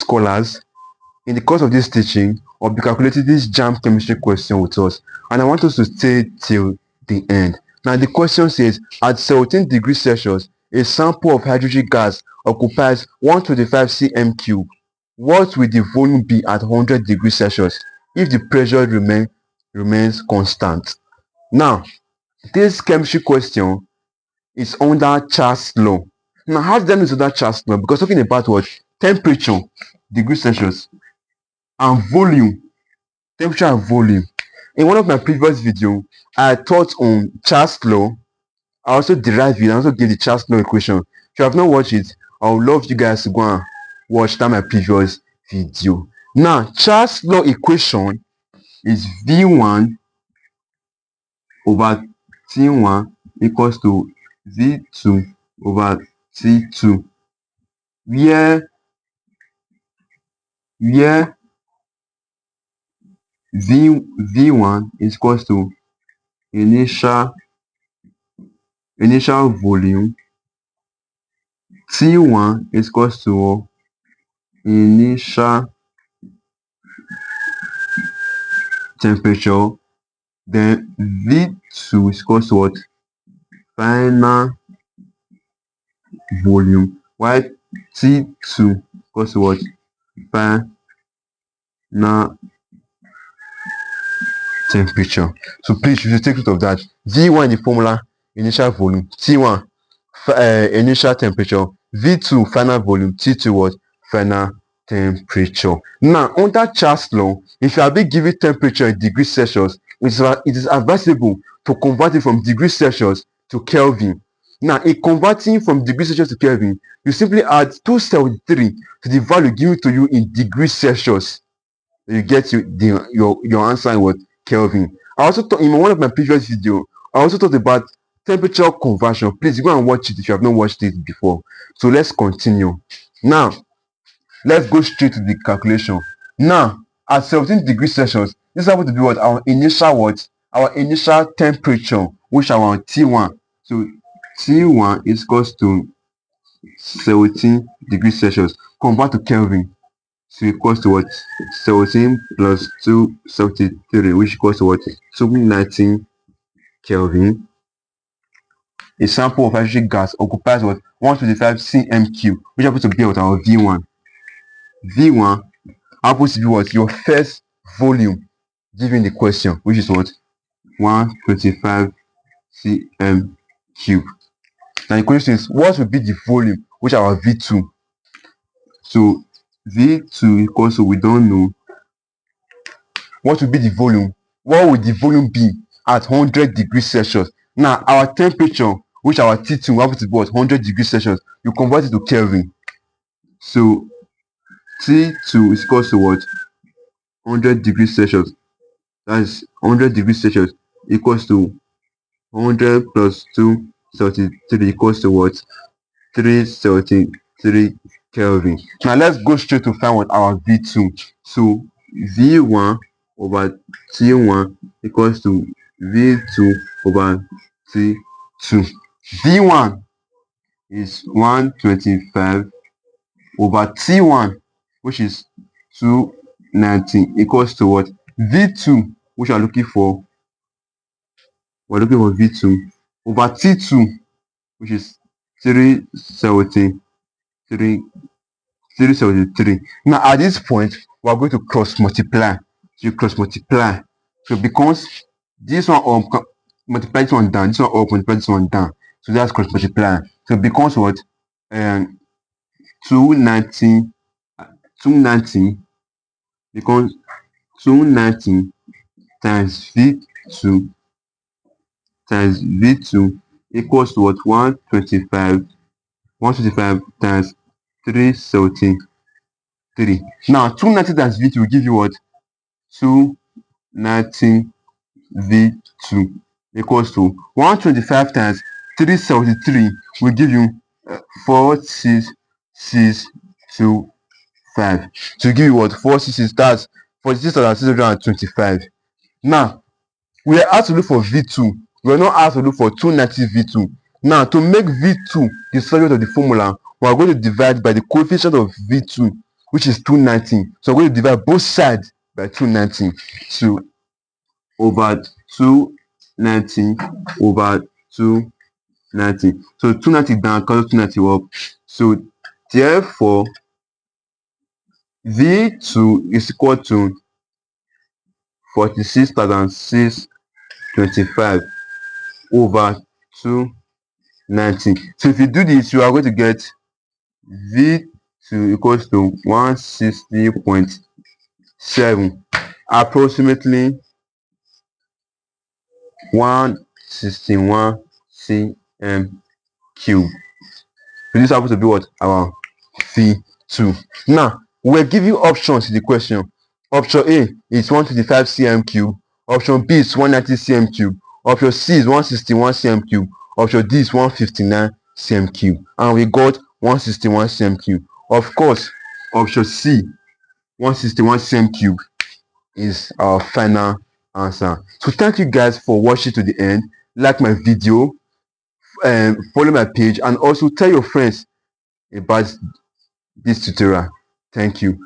scholars, in the course of this teaching, I'll be calculating this JAMB chemistry question with us, and I want us to stay till the end. Now, the question says, at 17 degrees Celsius, a sample of hydrogen gas occupies 125 cm3. What will the volume be at 100 degrees Celsius if the pressure remains constant? Now, this chemistry question is under Charles' law. Now, how do I know it's under Charles' law? Because talking about what? Temperature, degrees Celsius, and volume, temperature and volume. In one of my previous videos, I taught on Charles' law. I also derived it. I also gave the Charles' law equation. If you have not watched it, I would love you guys to go and watch that my previous video. Now, Charles' law equation is V1 over T1 equals to V2 over T2, where V1 is equals to initial volume, T1 is equals to initial temperature, then V2 is equals to what? Final volume, while T2 equals to what? Final temperature. So please, you should take note of that. V1 the formula, initial volume, T1 initial temperature, V2 final volume, T2 what? Final temperature. Now, under Charles' law, if you are being given temperature in degrees Celsius, it is advisable to convert it from degrees Celsius to Kelvin. Now, in converting from degrees Celsius to Kelvin, you simply add 273 to the value given to you in degrees Celsius. You get your answer in what? Kelvin. I also thought in one of my previous videos, I also talked about temperature conversion. Please go and watch it if you have not watched it before. So let's continue. Now, let's go straight to the calculation. Now, at 17 degrees Celsius, this is supposed to be what? Our initial temperature, which are on T1. So T1 is equals to 17 degrees Celsius. Convert to Kelvin. So equals to what? 17 plus 273, which equals to what? 219 Kelvin. A sample of hydrogen gas occupies what? 125 cm3, which happens to be what? Our V1. V1 happens to be what? Your first volume given the question, which is what? 125 cm3. Now the question is, what will be the volume, which are our V2? So V2 equals to, we don't know. What will be the volume? What would the volume be at 100 degrees Celsius? Now, our temperature, which our T2 happens to be at 100 degrees Celsius, you convert it to Kelvin. So T2 is equals to what? 100 degrees Celsius. That is 100 degrees Celsius equals to 100 plus 273 equals to what? 373 Kelvin. Now let's go straight to find what our V2. So V1 over T1 equals to V2 over T2. V1 is 125 over T1, which is 219, equals to what? V2, which we are looking for. We're looking for V2 over T2, which is 373. Now at this point, we are going to cross multiply. So you cross multiply. So because this one up, multiply this one down, this one up, multiply this one down. So that's cross multiply. So it becomes what? 290 becomes 290 times V2 equals to what? 125 times 373. Now 290 times V2 will give you what? 290 V2 equals to 125 times 373 will give you 46,625. To give you what? 466, that's 46,625. Now we are asked to look for V2. We are not asked to look for 290 V2. Now to make V2 the subject of the formula, we are going to divide by the coefficient of V2. which is 290. So we're going to divide both sides by 290. So over 290 over 290. So 290 down, cancel 290 up. So therefore, V2 is equal to 46,625 over 290. So if you do this, you are going to get V2 equals to 160.7, approximately 161 cm cube. So this happens to be what? Our V2. Now, we're giving options in the question. Option A is 125 cm cube. Option B is 190 cm cube. Option C is 161 cm cube. Option D is 159 cm cube. And we got 161 cm cube. Of course, option C, 161 cm cube, is our final answer. So thank you guys for watching to the end. Like my video, follow my page, and also tell your friends about this tutorial. Thank you.